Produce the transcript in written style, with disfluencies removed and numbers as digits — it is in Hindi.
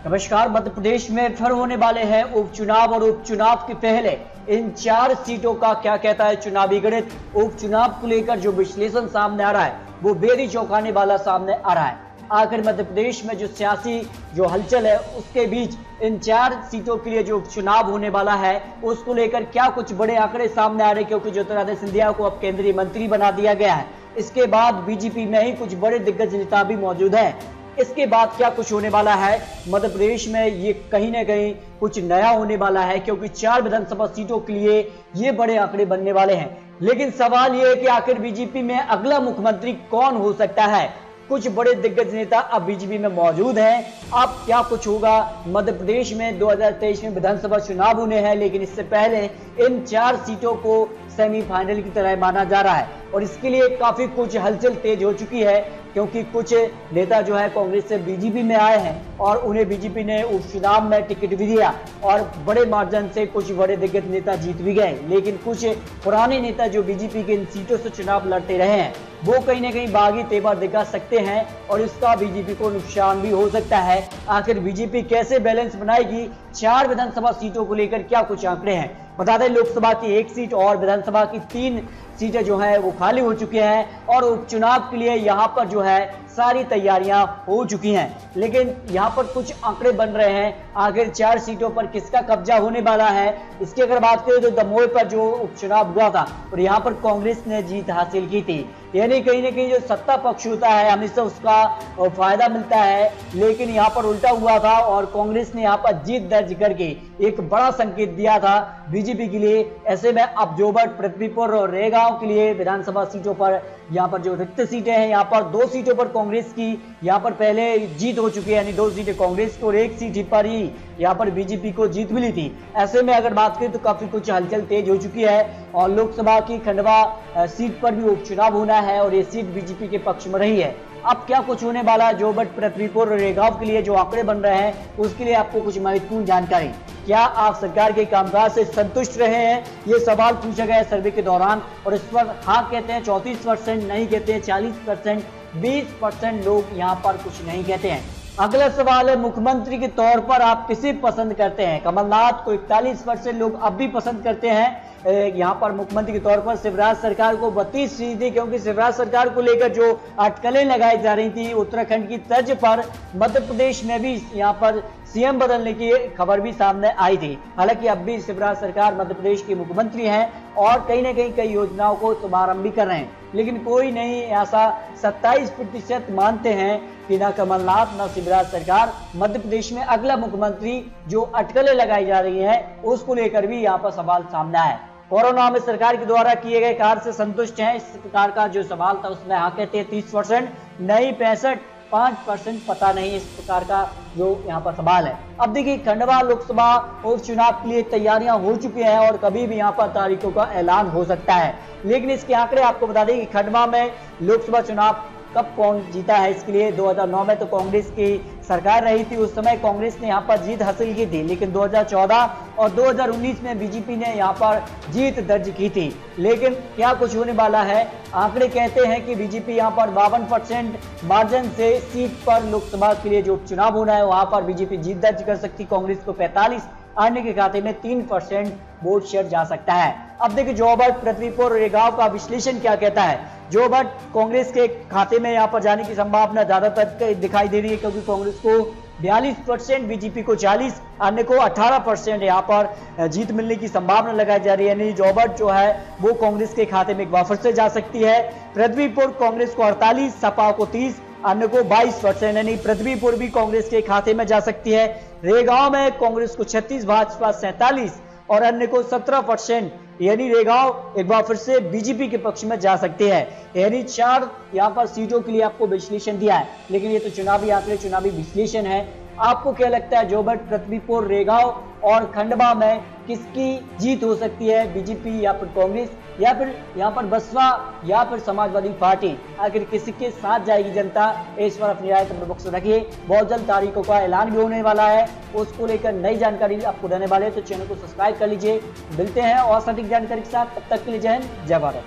नमस्कार। मध्य प्रदेश में फिर होने वाले हैं उपचुनाव और उपचुनाव के पहले इन 4 सीटों का क्या कहता है चुनावी गणित। उपचुनाव को लेकर जो विश्लेषण सामने आ रहा है वो बेहद चौंकाने वाला सामने आ रहा है। आखिर मध्य प्रदेश में जो सियासी जो हलचल है उसके बीच इन 4 सीटों के लिए जो उपचुनाव होने वाला है उसको लेकर क्या कुछ बड़े आंकड़े सामने आ रहे हैं, क्योंकि ज्योतिरादित्य सिंधिया को अब केंद्रीय मंत्री बना दिया गया है। इसके बाद बीजेपी में ही कुछ बड़े दिग्गज नेता भी मौजूद हैं। इसके बाद क्या कुछ होने वाला है मध्य प्रदेश में, ये कहीं ना कहीं कुछ नया होने वाला है, क्योंकि 4 विधानसभा सीटों के लिए ये बड़े आंकड़े बनने वाले हैं। लेकिन सवाल ये है कि आखिर बीजेपी में अगला मुख्यमंत्री कौन हो सकता है। कुछ बड़े दिग्गज नेता अब बीजेपी में मौजूद हैं। अब क्या कुछ होगा मध्य प्रदेश में 2023 में विधानसभा चुनाव होने हैं, लेकिन इससे पहले इन 4 सीटों को सेमीफाइनल की तरह माना जा रहा है और इसके लिए काफी कुछ हलचल तेज हो चुकी है, क्योंकि कुछ नेता जो है कांग्रेस से बीजेपी में आए हैं और उन्हें बीजेपी ने उपचुनाव में टिकट भी दिया और बड़े मार्जिन से कुछ बड़े दिग्गज नेता जीत भी गए। लेकिन कुछ पुराने नेता जो बीजेपी के इन सीटों से चुनाव लड़ते रहे हैं वो कहीं ना कहीं बागी तेवर दिखा सकते हैं और इसका बीजेपी को नुकसान भी हो सकता है। आखिर बीजेपी कैसे बैलेंस बनाएगी 4 विधानसभा सीटों को लेकर क्या कुछ आंकड़े हैं। बता दें लोकसभा की 1 सीट और विधानसभा की 3 सीटें जो है वो खाली हो चुकी हैं और उपचुनाव के लिए यहाँ पर जो है सारी तैयारियां हो चुकी हैं। लेकिन यहाँ पर कुछ आंकड़े बन रहे हैं, आखिर 4 सीटों पर किसका कब्जा होने वाला है। इसकी अगर बात करें तो दमोह पर जो उपचुनाव हुआ था और यहाँ पर कांग्रेस ने जीत हासिल की थी, यानी कहीं ना कहीं जो सत्ता पक्ष होता है हमेशा उसका फायदा मिलता है। लेकिन यहाँ पर उल्टा हुआ था और कांग्रेस ने यहाँ पर जीत दर्ज करके एक बड़ा संकेत दिया था बीजेपी के लिए। ऐसे में अब जोबट, पृथ्वीपुर और रेगांव के लिए विधानसभा सीटों पर यहाँ पर जो रिक्त सीटें हैं, यहाँ पर 2 सीटों पर कांग्रेस की यहाँ पर पहले जीत हो चुकी है, यानी 2 सीटें कांग्रेस की और 1 सीट पर ही यहाँ पर बीजेपी को जीत मिली थी। ऐसे में अगर बात करें तो काफी कुछ हलचल तेज हो चुकी है और लोकसभा की खंडवा सीट पर भी उपचुनाव होना है और ये सीट बीजेपी के पक्ष में रही है। अब क्या कुछ होने वाला है जोबट, पृथ्वीपुर और रेगांव के लिए जो आंकड़े बन रहे हैं उसके लिए आपको कुछ महत्वपूर्ण जानकारी। क्या आप सरकार के कामकाज से संतुष्ट रहे हैं, ये सवाल पूछा गया है सर्वे के दौरान और इस पर हाँ कहते हैं 34%, नहीं कहते हैं 40%, 20% लोग यहाँ पर कुछ नहीं कहते हैं। अगला सवाल है मुख्यमंत्री के तौर पर आप किसे पसंद करते हैं। कमलनाथ को 41% लोग अब भी पसंद करते हैं। यहाँ पर मुख्यमंत्री के तौर पर शिवराज सरकार को 32 सीट थी, क्योंकि शिवराज सरकार को लेकर जो अटकलें लगाई जा रही थी उत्तराखंड की तर्ज पर मध्य प्रदेश में भी यहाँ पर सीएम बदलने की खबर भी सामने आई थी। हालांकि अब भी शिवराज सरकार मध्य प्रदेश के मुख्यमंत्री हैं और कहीं ना कहीं कई योजनाओं को शुभारंभ भी कर रहे हैं, लेकिन कोई नहीं ऐसा 27% मानते हैं कि ना कमलनाथ ना शिवराज सरकार मध्य प्रदेश में अगला मुख्यमंत्री। जो अटकलें लगाई जा रही हैं उसको लेकर भी यहाँ पर सवाल सामने आया। कोरोना में सरकार के द्वारा किए गए कार्य से संतुष्ट हैं, इस प्रकार का जो सवाल था उसमें हाँ कहते हैं 30%, नहीं 65%, 5% पता नहीं, इस प्रकार का जो यहाँ पर सवाल है। अब देखिए खंडवा लोकसभा उपचुनाव के लिए तैयारियां हो चुकी हैं और कभी भी यहाँ पर तारीखों का ऐलान हो सकता है। लेकिन इसके आंकड़े आपको बता दें कि खंडवा में लोकसभा चुनाव कब कौन जीता है। इसके लिए 2009 में तो कांग्रेस की सरकार रही थी, उस समय कांग्रेस ने यहाँ पर जीत हासिल की थी। लेकिन 2014 और 2019 में बीजेपी ने यहाँ पर जीत दर्ज की थी। लेकिन क्या कुछ होने वाला है, आंकड़े कहते हैं कि बीजेपी यहाँ पर 52% मार्जिन से सीट पर लोकसभा के लिए जो चुनाव होना है वहां पर बीजेपी जीत दर्ज कर सकती, कांग्रेस को 45, अन्य के खाते में 3% वोट शेयर जा सकता है। अब देखिए जोबट, पृथ्वीपुर, रेगांव का विश्लेषण क्या कहता है। जोबट कांग्रेस के खाते में यहाँ पर जाने की संभावना ज्यादातर दिखाई दे रही है, क्योंकि कांग्रेस को 42%, बीजेपी को 40, अन्य को 18% यहाँ पर जीत मिलने की संभावना लगाई जा रही है। यानी जोबट जो है वो कांग्रेस के खाते में एक बार फिर से जा सकती है। पृथ्वीपुर कांग्रेस को 48, सपा को 30, अन्य को 22%, यानी पृथ्वीपुर भी कांग्रेस के खाते में जा सकती है। रेगांव में कांग्रेस को 36, भाजपा 47 और अन्य को 17%, यानी रेगांव एक बार फिर से बीजेपी के पक्ष में जा सकते हैं। यानी 4 यहाँ पर सीटों के लिए आपको विश्लेषण दिया है, लेकिन ये तो चुनावी आंकड़े, चुनावी विश्लेषण है। आपको क्या लगता है जोबट, पृथ्वीपुर, रेगांव और खंडवा में किसकी जीत हो सकती है, बीजेपी या फिर कांग्रेस या फिर यहाँ पर बसपा या फिर समाजवादी पार्टी, आखिर किसके साथ जाएगी जनता। इस पर अपनी राय कमेंट बॉक्स में रखिए। बहुत जल्द तारीखों का ऐलान भी होने वाला है, उसको लेकर नई जानकारी आपको देने वाले हैं, तो चैनल को सब्सक्राइब कर लीजिए। मिलते हैं और सटीक जानकारी के साथ, तब तक के लिए जय हिंद, जय भारत।